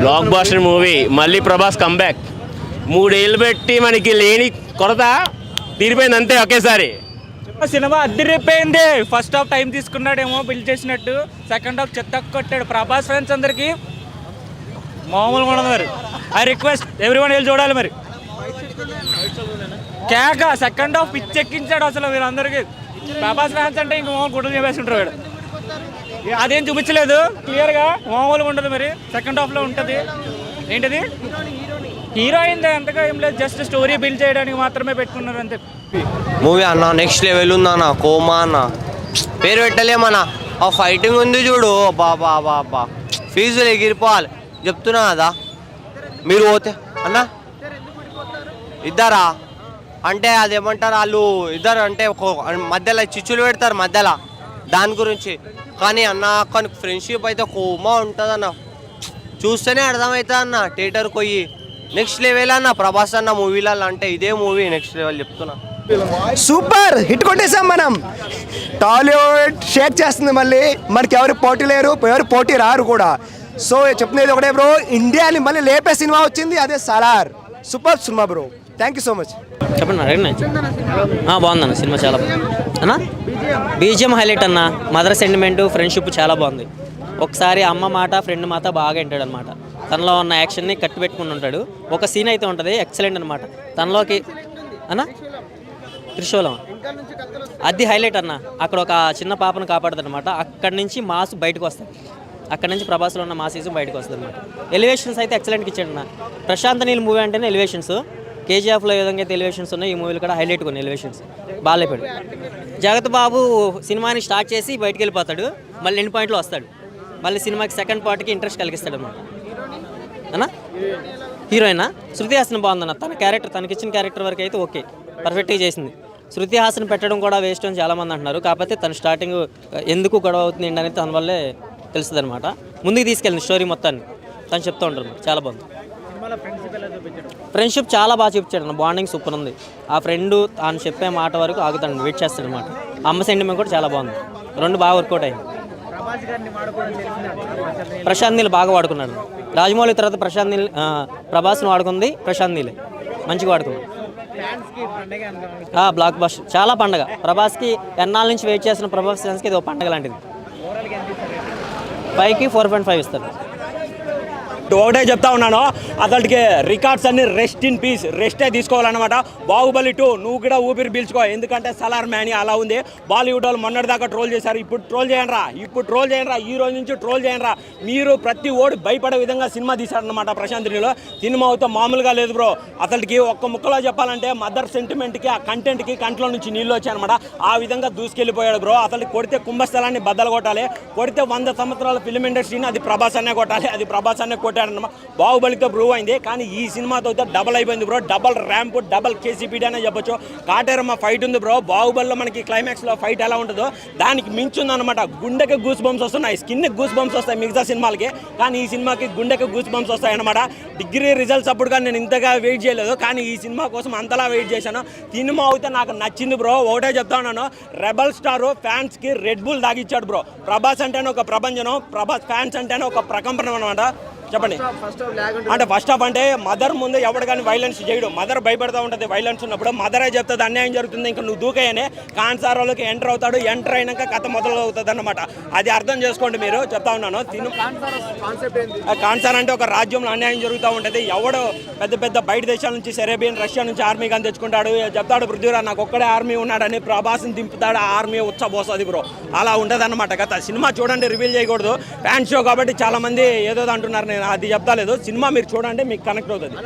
Black buster movie. మళ్ళీ Prabhas comeback. 3 ఏళ్ళు పెట్టి మనకి లేని కొరత తీరిపోయింది అంతే ఒకేసారి. సినిమా అద్దరిపోయింది. ఫస్ట్ హాఫ్ టైం తీసుకున్నాడేమో బిల్డ్ చేసినట్టు, సెకండ్ హాఫ్ చెత్త కొట్టాడు. ప్రభాస్ ఫ్రెండ్స్ అందరికి మామూలుగా ఉండదు. మరి ఐ రిక్వెస్ట్ ఎవ్రీ వన్ వెళ్ళి చూడాలి. మరి కేక సెకండ్ హాఫ్ పిచ్చెక్కించాడు అసలు వీరందరికీ. ప్రభాస్ ఫ్యాన్స్ అంటే ఇంక మామూలు గుడ్డలు చెప్పేస్తుంటారు వీడు. అదేం చూపించలేదు క్లియర్గా, మామూలుగా ఉండదు. మరి సెకండ్ హాఫ్లో ఉంటుంది. ఏంటిది హీరోయిన్ అంతగా ఏం లేదు, జస్ట్ స్టోరీ బిల్డ్ చేయడానికి మాత్రమే పెట్టుకున్నారు అంతే. మూవీ అన్న నెక్స్ట్ లెవెల్ ఉందన్న. కోమా అన్న పేరు పెట్టలేమన్న. ఆ ఫైటింగ్ ఉంది చూడు, బాబా బాబా ఫీజులు ఎగిరిపోవాలి చెప్తున్నా కదా. మీరు పోతే అన్న ఇద్దరా అంటే అదేమంటారు వాళ్ళు ఇద్దరు అంటే మధ్యలో చిచ్చులు పెడతారు మధ్యలో దాని గురించి. కానీ అన్న కానీ ఫ్రెండ్షిప్ అయితే కోమా ఉంటుంది అన్న, చూస్తేనే అర్థమవుతుంది అన్న. థియేటర్కి పోయి నెక్స్ట్ లెవెల్ అన్న ప్రభాస్ అన్న మూవీలలో అంటే ఇదే మూవీ నెక్స్ట్ లెవెల్ చెప్తున్నా. సూపర్ హిట్ కొట్టేసాం మనం. టాలీవుడ్ షేక్ చేస్తుంది మళ్ళీ. మనకి ఎవరు పోటీ లేరు, ఎవరు పోటీ రారు కూడా. సో చెప్తున్నది ఒకటే బ్రో, ఇండియాని మళ్ళీ లేపే సినిమా వచ్చింది, అదే Salaar. Super cinema bro, thank you so much. చెప్పండి బాగుందన్న సినిమా చాలా అన్న. బీజిఎం హైలైట్ అన్న. మదర్ సెంటిమెంట్ ఫ్రెండ్షిప్ చాలా బాగుంది. ఒకసారి అమ్మ మాట ఫ్రెండ్ మాట బాగా వింటాడు అనమాట. తనలో ఉన్న యాక్షన్ని కట్టు పెట్టుకుని ఉంటాడు. ఒక సీన్ అయితే ఉంటుంది ఎక్సలెంట్ అనమాట తనలోకి అన్న. త్రిశూలం అది హైలైట్ అన్న. అక్కడ ఒక చిన్న పాపను కాపాడుతుంది అనమాట. అక్కడి నుంచి మాస్ బయటకు వస్తాయి. అక్కడ నుంచి ప్రభాస్లో ఉన్న మాసీజం బయటకు వస్తుంది అనమాట. ఎలివేషన్స్ అయితే ఎక్సలెంట్గా ఇచ్చాడు అన్న. ప్రశాంత్ నీల్ మూవీ అంటేనే ఎలివేషన్స్. కేజీఎఫ్లో ఏ విధంగా అయితే ఎలివేషన్స్ ఉన్నాయి, ఈ మూవీలో కూడా హైలైట్ కొన్ని ఎలివేషన్స్ బాగా లేపాడు. జగత్ బాబు సినిమాని స్టార్ట్ చేసి బయటకు వెళ్ళిపోతాడు, మళ్ళీ ఎండ్ పాయింట్లో వస్తాడు. మళ్ళీ సినిమాకి సెకండ్ పార్ట్కి ఇంట్రెస్ట్ కలిగిస్తాడు అనమాట అన్న. హీరోయినా శృతి హాసన్ బాగుందన్న. తన క్యారెక్టర్ తనకిచ్చిన క్యారెక్టర్ వరకు అయితే ఓకే, పర్ఫెక్ట్గా చేసింది. శృతి హాసన్ పెట్టడం కూడా వేస్ట్ అని చాలామంది అంటున్నారు. కాకపోతే తన స్టార్టింగ్ ఎందుకు గొడవ అవుతుంది అనేది తన వల్లే తెలుస్తుంది అనమాట. ముందుకు తీసుకెళ్ళింది స్టోరీ మొత్తాన్ని తను చెప్తూ ఉంటారు. చాలా బాగుంది. ఫ్రెండ్షిప్ చాలా బాగా చూపించాడు అన్న. బాండింగ్ సూపర్ ఉంది. ఆ ఫ్రెండ్ తాను చెప్పే మాట వరకు ఆగుతాడు, వెయిట్ చేస్తాడు అనమాట. అమ్మ సెంటిమెంట్ కూడా చాలా బాగుంది. రెండు బాగా వర్కౌట్ అయింది. ప్రశాంత్ నీల్ బాగా వాడుకున్నాడు. రాజమౌళి తర్వాత ప్రభాస్ని వాడుకుంది ప్రశాంత్ నీలే, మంచిగా వాడుకుంది. బ్లాక్ బస్టర్ చాలా పండగ. ప్రభాస్కి ఎన్నాళ్ళ నుంచి వెయిట్ చేసిన ప్రభాస్ ఫ్యాన్స్కి ఇది ఒక పండగ లాంటిది. 5కి 4.5 ఇస్తారు. ఒకటే చెప్తా ఉన్నాను, అతడికి రికార్డ్స్ అన్ని రెస్ట్ ఇన్ పీస్, రెస్టే తీసుకోవాలన్నమాట. బాహుబలి 2 నువ్వు కూడా ఊపిరి పీల్చుకో, ఎందుకంటే సలార్ మ్యాని అలా ఉంది. బాలీవుడ్ వాళ్ళు మొన్నటిదాకా ట్రోల్ చేశారు, ఇప్పుడు ట్రోల్ చేయండిరా, ఈ రోజు నుంచి ట్రోల్ చేయండిరా. మీరు ప్రతి ఓడి భయపడే విధంగా సినిమా తీశారనమాట ప్రశాంత్ నీలో. సినిమా అయితే మామూలుగా లేదు బ్రో. అతడికి ఒక్క ముక్కలో చెప్పాలంటే మదర్ సెంటిమెంట్కి ఆ కంటెంట్కి కంట్లో నుంచి నీళ్ళు వచ్చాయన్నమాట. ఆ విధంగా దూసుకెళ్ళిపోయాడు బ్రో. అతడికి కొడితే కుంభస్థలాన్ని బద్దలు కొట్టాలి, కొడితే 100 సంవత్సరాల ఫిల్మ్ ఇండస్ట్రీని అది ప్రభాస్ అనే కొట్టాలి, అది ప్రభాస్ అనే కొట్టాడన్నమాట. బాహుబలితో ప్రూవ్ అయింది. కానీ ఈ సినిమాతో అయితే డబల్ అయిపోయింది బ్రో. డబల్ ర్యాంప్, డబల్ కేసీపీడీ అనే చెప్పొచ్చు. కాటేరమ్మ ఫైట్ ఉంది బ్రో. బాహుబలిలో మనకి క్లైమాక్స్లో ఫైట్ ఎలా ఉంటుందో దానికి మించుంది అనమాట. గుండెకి గూస్ బంప్స్ వస్తున్నాయి, స్కిన్కి గూస్ బంప్స్ వస్తాయి మిగతా సినిమాలకి, కానీ ఈ సినిమాకి గుండెకి గూస్ బంప్స్ వస్తాయి అనమాట. డిగ్రీ రిజల్ట్స్ అప్పుడు కానీ నేను ఇంతగా వెయిట్ చేయలేదు, కానీ ఈ సినిమా కోసం అంతలా వెయిట్ చేశాను. సినిమా అయితే నాకు నచ్చింది బ్రో. ఒకటే చెప్తా ఉన్నాను, రెబల్ స్టార్ ఫ్యాన్స్కి రెడ్ బుల్ దాగిచ్చాడు బ్రో. ప్రభాస్ అంటేనే ఒక ప్రపంచం, ప్రభాస్ ఫ్యాన్స్ అంటేనే ఒక ప్రకంపనం అనమాట. చెప్పండి అంటే ఫస్ట్ హాఫ్ అంటే మదర్ ముందు ఎవడు కానీ వైలెన్స్ చేయడు. మదర్ భయపడుతూ ఉంటుంది వైలెన్స్ ఉన్నప్పుడు. మదరే చెప్తుంది అన్యాయం జరుగుతుంది, ఇంకా నువ్వు దూకేయనే కాన్సారాలోకి ఎంటర్ అవుతాడు. ఎంటర్ అయినాక కథ మొదలు అవుతుంది అన్నమాట. అది అర్థం చేసుకోండి మీరు. చెప్తా ఉన్నాను, కాన్సార్ అంటే ఒక రాజ్యంలో అన్యాయం జరుగుతూ ఉంటుంది. ఎవడు పెద్ద పెద్ద బయట దేశాల నుంచి సెరేబియన్ రష్యా నుంచి ఆర్మీ కానీ తెచ్చుకుంటాడు. చెప్తాడు పృథ్వీరాజ్ నాకు ఒక్కడే ఆర్మీ ఉన్నాడని, ప్రభాస్ని దింపుతాడు, ఆ ఆర్మీ ఉచ్చబోస్తుంది బ్రో. అలా ఉంటుంది అన్నమాట కథ. సినిమా చూడండి, రివీల్ చేయకూడదు. ఫ్యాన్ షో కాబట్టి చాలా మంది ఏదో అంటున్నారు, నేను అది చెప్తా లేదు. సినిమా మీరు చూడండి, మీకు కనెక్ట్ అవుతుంది.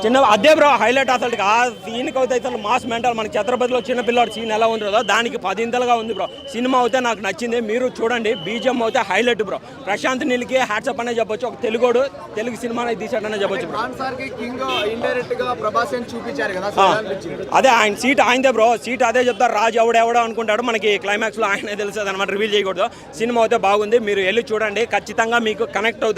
చిన్న అదే బ్రో హైలైట్. అసలు ఆ సీన్కి అయితే అసలు మాస్ మెంటల్. మనకి ఛత్రపతిలో చిన్న పిల్లవాడు సీన్ ఎలా ఉంటుందో దానికి 10 ఇంతలుగా ఉంది బ్రో. సినిమా అయితే నాకు నచ్చింది, మీరు చూడండి. బీజిఎం అయితే హైలైట్ బ్రో. ప్రశాంత్ నీల్కి హ్యాట్సప్ అనే చెప్పొచ్చు. ఒక తెలుగు సినిమాని తీసాడనే చెప్పొచ్చు బ్రో. అదే ఆయన సీట్ ఆయనదే బ్రో. సీట్ అదే చెప్తారు, రాజు ఎవడెవడో అనుకుంటాడు. మనకి క్లైమాక్స్ లో ఆయనే తెలుస్తుంది అనమాట. రివీల్ చేయకూడదు. సినిమా అయితే బాగుంది, మీరు వెళ్ళి చూడండి, ఖచ్చితంగా మీకు కనెక్ట్ అవుతుంది.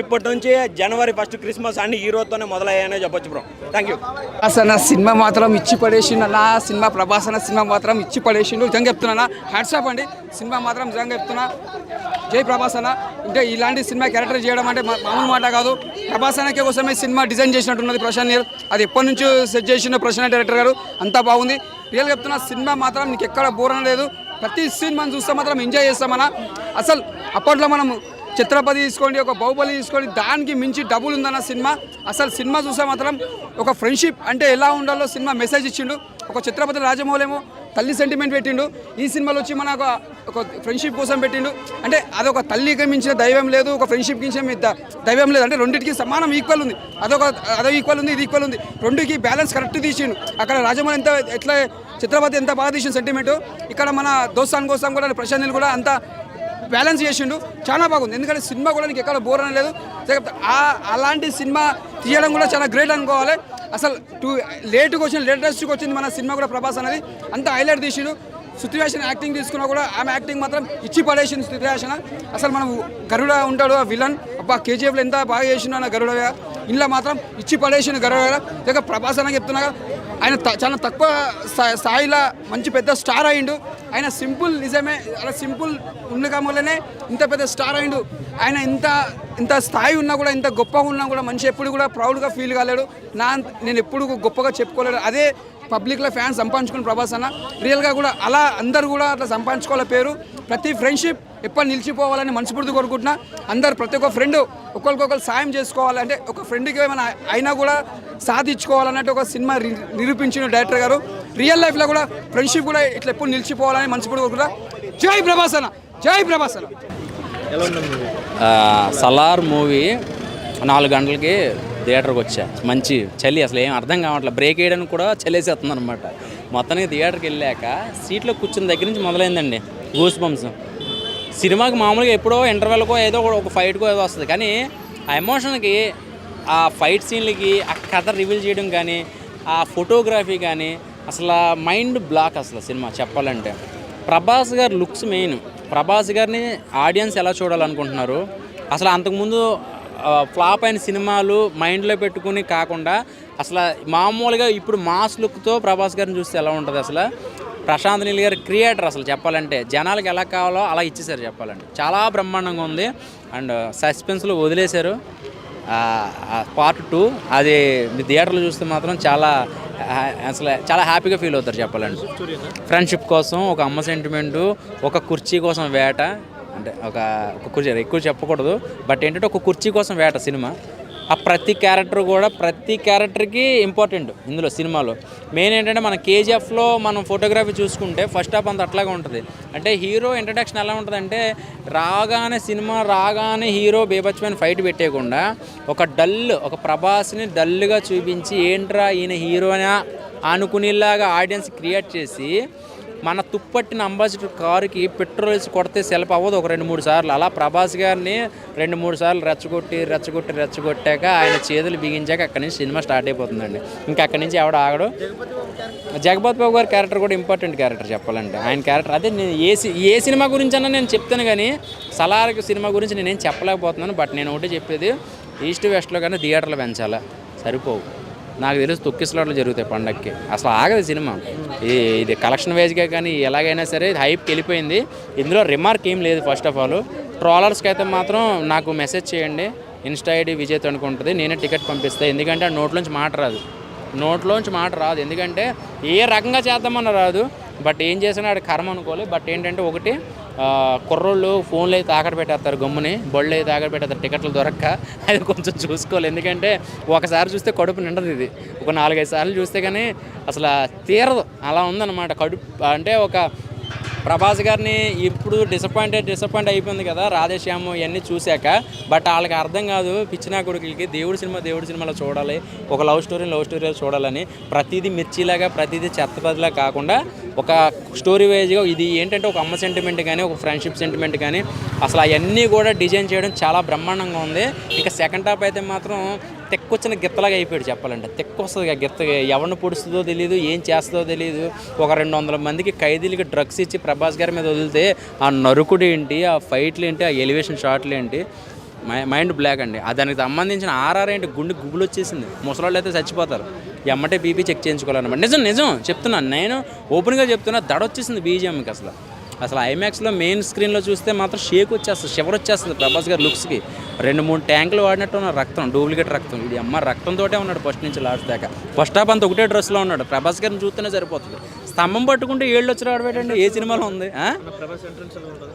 ఇప్పటి నుంచి జనవరి 1 క్రిస్మస్ అన్ని ఈ రోజుతోనే మొదలయ్యాయనే చెప్పొచ్చు బ్రో. Thank you. అన్న సినిమా మాత్రం ఇచ్చి పడేసిండు అన్న. సినిమా ప్రభాస్ అన్న సినిమా మాత్రం ఇచ్చి పడేసిండు. నిజంగా చెప్తున్నా, హ్యాట్సాప్ అండి. సినిమా మాత్రం నిజంగా చెప్తున్నా జై ప్రభాస్ అన్న. అంటే ఇలాంటి సినిమా క్యారెక్టర్ చేయడం అంటే మామూలు మాట కాదు. ప్రభాస్ అన్నకి కోసమే సినిమా డిజైన్ చేసినట్టున్నది ప్రశాంత్ నీల్. అది ఎప్పటి నుంచో సెట్ చేసిన ప్రశాంత్ డైరెక్టర్ గారు. అంతా బాగుంది. రియల్గా చెప్తున్నా, సినిమా మాత్రం నీకు ఎక్కడ బోర్ అనలేదు. ప్రతి సీన్ మనం చూస్తే మాత్రం ఎంజాయ్ చేస్తామన్నా. అసలు అప్పట్లో మనం ఛత్రపతి తీసుకోండి, ఒక బాహుబలి తీసుకోండి, దానికి మించి డబుల్ ఉందన్న సినిమా. అసలు సినిమా చూస్తే మాత్రం ఒక ఫ్రెండ్షిప్ అంటే ఎలా ఉండాలో సినిమా మెసేజ్ ఇచ్చిండు. ఒక ఛత్రపతి రాజమౌళి ఏమో తల్లి సెంటిమెంట్ పెట్టిండు, ఈ సినిమాలో వచ్చి మన ఒక ఫ్రెండ్షిప్ కోసం పెట్టిండు. అంటే అదొక తల్లికి మించిన దైవం లేదు, ఒక ఫ్రెండ్షిప్ మించిన దైవం లేదు. అంటే రెండింటికి సమానం ఈక్వల్ ఉంది. అదో ఈక్వల్ ఉంది, ఇది ఈక్వల్ ఉంది. రెండుకి బ్యాలెన్స్ కరెక్ట్ తీసిండు. అక్కడ రాజమౌళి ఎట్లా ఛత్రపతి ఎంత బాగా తీసిన సెంటిమెంట్, ఇక్కడ మన దోస్తాన్ కోసం కూడా ప్రశాంత్ నీల్ కూడా అంత బ్యాలెన్స్ చేసిండు. చాలా బాగుంది. ఎందుకంటే సినిమా కూడా నీకు ఎక్కడ బోర్ అనలేదు. అలాంటి సినిమా తీయడం కూడా చాలా గ్రేట్ అనుకోవాలి. అసలు లేటెస్ట్గా వచ్చింది మన సినిమా కూడా ప్రభాస్ అనేది. అంత హైలైట్ తీసిండు. శృతి హాసన్ యాక్టింగ్ తీసుకున్నా కూడా ఆమె యాక్టింగ్ మాత్రం ఇచ్చి పడేసింది శృతి హాసన్. అసలు మనం గరుడ ఉంటాడు ఆ విలన్, అబ్బా కేజీఎఫ్లో ఎంత బాగా చేసిండు అన్న గరుడ, ఇంట్లో మాత్రం ఇచ్చి పడేసిన గరుడ. ఇక ప్రభాస్ అన్న చెప్తున్నా, ఆయన చాలా తక్కువ స్థాయిలో మంచి పెద్ద స్టార్ అయ్యిండు. ఆయన సింపుల్, నిజమే అలా సింపుల్ ఉండగా వల్లనే ఇంత పెద్ద స్టార్ అయ్యిండు. ఆయన ఇంత స్థాయి ఉన్నా కూడా, ఇంత గొప్పగా ఉన్నా కూడా మనిషి ఎప్పుడు కూడా ప్రౌడ్గా ఫీల్ కాలేడు. నేను ఎప్పుడు గొప్పగా చెప్పుకోలేడు. అదే పబ్లిక్లో ఫ్యాన్స్ సంపాదించుకుని ప్రభాస్ అన్న. రియల్గా కూడా అలా అందరు కూడా అట్లా సంపాదించుకోవాలి పేరు. ప్రతి ఫ్రెండ్షిప్ ఎప్పుడు నిలిచిపోవాలని మనస్ఫూర్తి కోరుకుంటున్నా. అందరు ప్రతి ఒక్క ఫ్రెండ్ ఒకరికొకరు సాయం చేసుకోవాలి. అంటే ఒక ఫ్రెండ్కి ఏమైనా అయినా కూడా సాధించుకోవాలన్నట్టు ఒక సినిమా నిరూపించిన డైరెక్టర్ గారు. రియల్ లైఫ్లో కూడా ఫ్రెండ్షిప్ కూడా ఇట్లా ఎప్పుడు నిలిచిపోవాలని మనస్ఫూర్తి కోరుకుంటా. జై ప్రభాస్ అన్న, జై ప్రభాస్ అన్న. సలార్ మూవీ 4 గంటలకి థియేటర్కి వచ్చా. మంచి చలి, అసలు ఏం అర్థం కావట్లేదు. బ్రేక్ వేయడానికి కూడా చలేసేస్తుంది అనమాట. మొత్తానికి థియేటర్కి వెళ్ళాక సీట్లో కూర్చున్న దగ్గర నుంచి మొదలైందండి గూస్ బంప్స్. సినిమాకి మామూలుగా ఎప్పుడో ఇంటర్వెల్కో ఏదో ఒక ఫైట్కో ఏదో వస్తుంది, కానీ ఆ ఎమోషన్కి, ఆ ఫైట్ సీన్లకి, ఆ కథ రివీల్ చేయడం కానీ, ఆ ఫోటోగ్రఫీ కానీ అసలు మైండ్ బ్లాక్ అసలు సినిమా చెప్పాలంటే. ప్రభాస్ గారు లుక్స్ మెయిన్. ప్రభాస్ గారిని ఆడియన్స్ ఎలా చూడాలనుకుంటున్నారు, అసలు అంతకుముందు ఫ్లాప్ అయిన సినిమాలు మైండ్లో పెట్టుకుని కాకుండా అసలు మామూలుగా ఇప్పుడు మాస్ లుక్తో ప్రభాస్ గారిని చూస్తే ఎలా ఉంటుంది. అసలు ప్రశాంత్ నీల్ గారి క్రియేటర్ అసలు చెప్పాలంటే జనాలకు ఎలా కావాలో అలా ఇచ్చేసారు చెప్పాలంటే. చాలా బ్రహ్మాండంగా ఉంది. అండ్ సస్పెన్స్లో వదిలేశారు. పార్ట్ 2 అది మీ థియేటర్లో చూస్తే మాత్రం అసలు చాలా హ్యాపీగా ఫీల్ అవుతారు చెప్పాలంటే. ఫ్రెండ్షిప్ కోసం ఒక అమ్మ సెంటిమెంటు, ఒక కుర్చీ కోసం వేట. అంటే ఒక కుర్చీ ఎక్కువ చెప్పకూడదు, బట్ ఏంటంటే ఒక కుర్చీ కోసం వేట సినిమా. ఆ ప్రతి క్యారెక్టర్కి ఇంపార్టెంట్ ఇందులో సినిమాలో. మెయిన్ ఏంటంటే మన కేజీఎఫ్లో మనం ఫోటోగ్రఫీ చూసుకుంటే ఫస్ట్ హాఫ్ అంత అట్లాగే ఉంటుంది. అంటే హీరో ఇంట్రడక్షన్ ఎలా ఉంటుందంటే సినిమా రాగానే హీరో బేబచ్చమైన ఫైట్ పెట్టేయకుండా ఒక ప్రభాస్ని డల్గా చూపించి ఏంట్రా ఈయన హీరోనా అనుకునేలాగా ఆడియన్స్ క్రియేట్ చేసి మన తుప్పట్టిన అంబాసిడర్ కారుకి పెట్రోల్ వేసి కొడితే సెల్ఫ్ అవ్వదు ఒక 2-3 సార్లు. అలా ప్రభాస్ గారిని 2-3 సార్లు రెచ్చగొట్టాక ఆయన చేతులు బిగించాక అక్కడి నుంచి సినిమా స్టార్ట్ అయిపోతుందండి. ఇంకా అక్కడి నుంచి ఎవడ ఆగడు. జగపతి బాబు గారి క్యారెక్టర్ కూడా ఇంపార్టెంట్ క్యారెక్టర్ చెప్పాలంటే. ఆయన క్యారెక్టర్ అదే నేను ఏ సినిమా గురించి అన్నా నేను చెప్తాను, కానీ సలార్ సినిమా గురించి నేనేం చెప్పలేకపోతున్నాను. బట్ నేను ఒకటే చెప్పేది, ఈస్ట్ వెస్ట్లో కానీ థియేటర్లు పెంచాలా, సరిపోవు. నాకు తెలిసి తొక్కిసలాట్లు జరుగుతాయి పండక్కి. అసలు ఆగదు సినిమా. ఇది కలెక్షన్ వైజ్గా కానీ ఎలాగైనా సరే హైప్కి వెళ్ళిపోయింది. ఇందులో రిమార్క్ ఏం లేదు. ఫస్ట్ ఆఫ్ ఆల్ ట్రోలర్స్కి అయితే మాత్రం నాకు మెసేజ్ చేయండి. ఇన్స్టా ఐడి విజయ్ అనుకుంటుంది, నేనే టికెట్ పంపిస్తాను. ఎందుకంటే నోట్లోంచి మాట రాదు. ఎందుకంటే ఏ రకంగా చేద్దామన్న రాదు. బట్ ఏం చేసినా ఆడ కర్మ అనుకోవాలి. బట్ ఏంటంటే ఒకటి, కుర్రోళ్ళు ఫోన్లు అయితే తాకట్టు పెట్టేస్తారు, గమ్ముని బళ్ళు అయితే తాకట్టు పెట్టేస్తారు టికెట్లు దొరక్క. అది కొంచెం చూసుకోవాలి. ఎందుకంటే ఒకసారి చూస్తే కడుపు నిండదు. ఇది ఒక 4-5 సార్లు చూస్తే కానీ అసలు తీరదు. అలా ఉందన్నమాట కడుపు. అంటే ఒక ప్రభాస్ గారిని ఇప్పుడు డిసప్పాయింట్ అయిపోయింది కదా రాధేశ్యాము ఇవన్నీ చూశాక. బట్ వాళ్ళకి అర్థం కాదు, పిచ్చినా కొడుకులకి దేవుడి సినిమాలో చూడాలి, ఒక లవ్ స్టోరీలో చూడాలని. ప్రతిదీ మిర్చిలాగా, ప్రతిదీ చెత్తపదిలా కాకుండా ఒక స్టోరీ వైజ్గా ఇది ఏంటంటే ఒక అమ్మ సెంటిమెంట్ కానీ, ఒక ఫ్రెండ్షిప్ సెంటిమెంట్ కానీ అసలు అవన్నీ కూడా డిజైన్ చేయడం చాలా బ్రహ్మాండంగా ఉంది. ఇక సెకండ్ హాఫ్ అయితే మాత్రం తెక్కొచ్చిన గిత్తలాగా అయిపోయాడు చెప్పాలంటే. తెక్కొస్తుంది గిత్త, ఎవరిని పొడుస్తుందో తెలియదు, ఏం చేస్తుందో తెలియదు. ఒక 200 మందికి ఖైదీలకి డ్రగ్స్ ఇచ్చి ప్రభాస్ గారి మీద వదిలితే ఆ నరుకుడు ఏంటి, ఆ ఫైట్లు ఏంటి, ఆ ఎలివేషన్ షాట్లు ఏంటి, మైండ్ బ్లాక్ అండి. దానికి సంబంధించిన ఆర్ఆర్ ఏంటి, గుబులు వచ్చేసింది. ముసలాళ్ళు అయితే చచ్చిపోతారు. ఎమ్మటే బీపీ చెక్ చేయించుకోవాలన్నమాట. నిజం చెప్తున్నాను, నేను ఓపెన్గా చెప్తున్నా. దడొచ్చేసింది బీజిఎంకి. అసలు అసలు ఐమాక్స్లో మెయిన్ స్క్రీన్లో చూస్తే మాత్రం షేక్ వచ్చేస్తుంది, షివర్ వచ్చేస్తుంది ప్రభాస్ గారి లుక్స్కి. 2-3 ట్యాంకులు వాడినట్టు ఉన్న రక్తం, డూప్లికేట్ రక్తం. ఇది అమ్మ రక్తంతోటే ఉన్నాడు ఫస్ట్ నుంచి లాస్ట్ దాకా. ఫస్ట్ హాఫ్ అంతా ఒకటే డ్రెస్లో ఉన్నాడు. ప్రభాస్ గారిని చూస్తేనే సరిపోతుంది. స్తంభం పట్టుకుంటే ఏళ్ళు వచ్చి రావడం ఏ సినిమాలో ఉంది?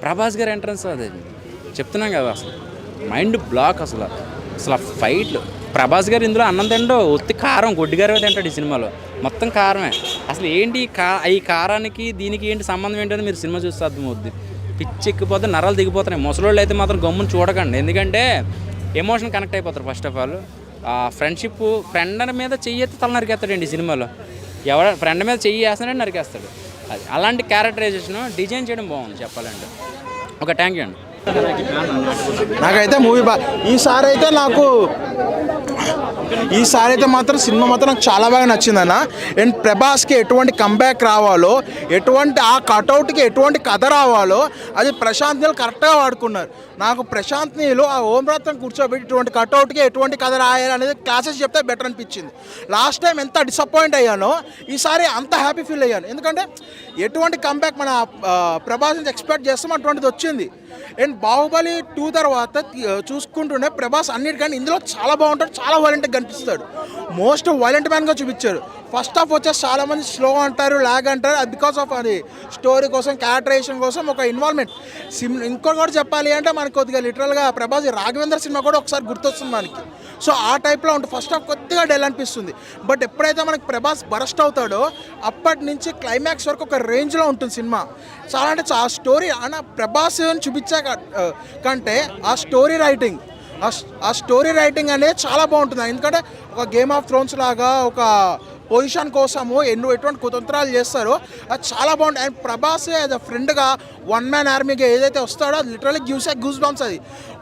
ప్రభాస్ గారి ఎంట్రన్స్ అది చెప్తున్నాం కదా, అసలు మైండ్ బ్లాక్. అసలు ఫైట్లు ప్రభాస్ గారు ఇందులో అన్నం తిండో ఒత్తి కారం గొడ్డిగారే తింటాడు ఈ సినిమాలో, మొత్తం కారమే. అసలు ఏంటి ఈ కారానికి దీనికి ఏంటి సంబంధం ఏంటని మీరు సినిమా చూస్తే అర్థమవుద్ది. పిచ్చెక్కిపోతే నరాలు దిగిపోతున్నాయి. ముసలోళ్ళు అయితే మాత్రం గమ్మును చూడకండి, ఎందుకంటే ఎమోషన్ కనెక్ట్ అయిపోతారు. First of all friendship, friend మీద చెయ్యి ఎత్తి తల నరికేస్తాడండి ఈ సినిమాలో. ఫ్రెండ్ మీద చెయ్యి వేస్తాడంటే నరికేస్తాడు. అది అలాంటి క్యారెక్టరైజేషన్ డిజైన్ చేయడం బాగుంది చెప్పాలంటే. ఒక థ్యాంక్ యూ అండి. నాకైతే మూవీ ఈసారి అయితే మాత్రం సినిమా మాత్రం నాకు చాలా బాగా నచ్చిందన్న. అండ్ ప్రభాస్కి ఎటువంటి కంబ్యాక్ రావాలో, ఎటువంటి ఆ కటౌట్కి ఎటువంటి కథ రావాలో అది ప్రశాంత్ నీల్ కరెక్ట్గా వాడుకున్నారు. నాకు ప్రశాంత్ నీల్ ఆ ఓం రాత్రం కూర్చోబెట్టి ఇటువంటి కటౌట్కి ఎటువంటి కథ రాయాలి అనేది క్లాసెస్ చెప్తే బెటర్ అనిపించింది. లాస్ట్ టైం ఎంత డిసప్పాయింట్ అయ్యానో ఈసారి అంత హ్యాపీ ఫీల్ అయ్యాను. ఎందుకంటే ఎటువంటి కంబ్యాక్ మన ప్రభాస్ నుంచి ఎక్స్పెక్ట్ చేస్తాం అటువంటిది వచ్చింది. అండ్ బాహుబలి 2 తర్వాత చూసుకుంటూనే ప్రభాస్ అన్నిటికంటే ఇందులో చాలా బాగుంటాడు, చాలా వైలెంట్గా కనిపిస్తాడు. మోస్ట్ వైలెంట్ మ్యాన్గా చూపించారు. ఫస్ట్ హాఫ్ వచ్చేసి చాలామంది స్లో అంటారు, ల్యాగ్ అంటారు. అది బికాస్ ఆఫ్ అది స్టోరీ కోసం, క్యారెక్టరైజేషన్ కోసం, ఒక ఇన్వాల్వ్మెంట్. ఇంకోటి కూడా చెప్పాలి అంటే మనకి కొద్దిగా లిటరల్గా ప్రభాస్ రాఘవేంద్ర సినిమా కూడా ఒకసారి గుర్తొస్తుంది మనకి. సో ఆ టైప్లో ఉంటుంది. ఫస్ట్ హాఫ్ కొద్దిగా డల్ అనిపిస్తుంది. బట్ ఎప్పుడైతే మనకి ప్రభాస్ బరస్ట్ అవుతాడో అప్పటి నుంచి క్లైమాక్స్ వరకు ఒక రేంజ్లో ఉంటుంది సినిమా. చాలా అంటే ఆ స్టోరీ అన్న ప్రభాస్ చూపించే కంటే ఆ స్టోరీ రైటింగ్ అనేది చాలా బాగుంటుంది. ఎందుకంటే ఒక గేమ్ ఆఫ్ థ్రోన్స్ లాగా ఒక పొజిషన్ కోసము ఎటువంటి కుతంత్రాలు చేస్తారో అది చాలా బాగుంటుంది. అండ్ ప్రభాస్ యాజ్ అ ఫ్రెండ్గా వన్ మ్యాన్ ఆర్మీగా ఏదైతే వస్తాడో అది literally gives a goose bumps. అది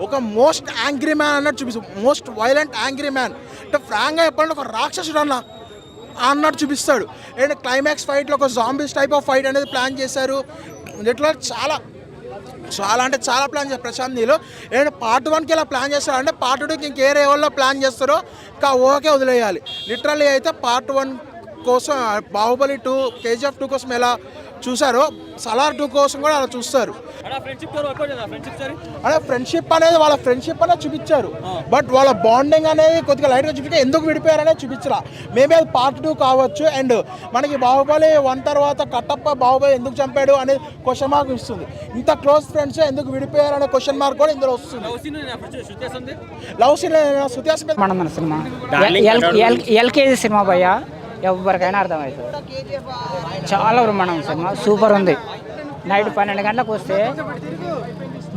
ఒక మోస్ట్ యాంగ్రీ మ్యాన్ అన్నట్టు చూపిస్తుంది. మోస్ట్ వైలెంట్ యాంగ్రీ మ్యాన్ అంటే ఫ్రాంక్గా చెప్పాలంటే ఒక రాక్షసుడు అన్నట్టు చూపిస్తాడు. అండ్ క్లైమాక్స్ ఫైట్లో ఒక జాంబీస్ టైప్ ఆఫ్ ఫైట్ అనేది ప్లాన్ చేశారు. ఇట్లా చాలా అంటే చాలా ప్లాన్ చేస్తారు ప్రశాంత్ నీల్. అండ్ పార్ట్ 1కి ఇలా ప్లాన్ చేస్తారంటే పార్ట్ 2కి ఇంకే లెవెల్లో ప్లాన్ చేస్తారో ఇంకా ఓకే వదిలేయాలి. లిటరల్లీ అయితే పార్ట్ 1 కోసం బాహుబలి 2, KGF 2 కోసం ఎలా చూసారో సలార్ 2 కోసం కూడా అలా చూస్తారు. అదే ఫ్రెండ్షిప్ అనేది వాళ్ళ ఫ్రెండ్షిప్ అనేది చూపించారు. బట్ వాళ్ళ బాండింగ్ అనేది కొద్దిగా లైట్గా చూపించారు. ఎందుకు విడిపోయారనేది చూపించరా. మేబీ అది పార్ట్ 2 కావచ్చు. అండ్ మనకి బాహుబలి 1 తర్వాత కట్టప్ప బాహుబలి ఎందుకు చంపాడు అనేది క్వశ్చన్ మార్క్ ఇస్తుంది. ఇంత క్లోజ్ ఫ్రెండ్స్ ఎందుకు విడిపోయారు అనే క్వశ్చన్ మార్క్ కూడా ఇందులో వస్తుంది. లవ్ సీన్ శృతి మన సినిమా ఎల్కేజీ సినిమా భయ్యా, ఎవరికైనా అర్థమవుతుంది. చాలా బ్రహ్మాండం సినిమా, సూపర్ ఉంది. నైట్ 12 గంటలకు వస్తే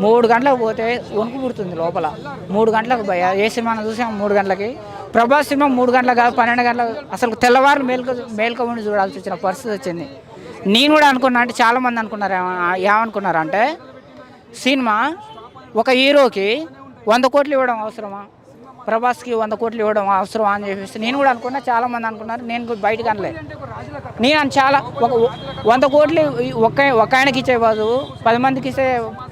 3 గంటలకు పోతే వణుకు పుడుతుంది లోపల. 3 గంటలకు భయ్యా ఏ సినిమాను చూసాం 3 గంటలకి. ప్రభాస్ సినిమా 3 గంటలకు కాదు 12 గంటలకు, అసలు తెల్లవారు మేల్క ఉండి చూడాల్సి వచ్చిన పరిస్థితి వచ్చింది. నేను కూడా అనుకున్నా, అంటే చాలామంది అనుకున్నారు ఏమనుకున్నారంటే సినిమా ఒక హీరోకి 100 కోట్లు ఇవ్వడం అవసరమా, ప్రభాస్కి 100 కోట్లు ఇవ్వడం అవసరమా అని చెప్పేసి నేను కూడా అనుకున్నా. చాలామంది అనుకున్నారు, నేను బయటకు అనలే. నేను చాలా 100 కోట్లు ఒక ఆయనకి ఇచ్చే బదులు 10 మందికి ఇస్తే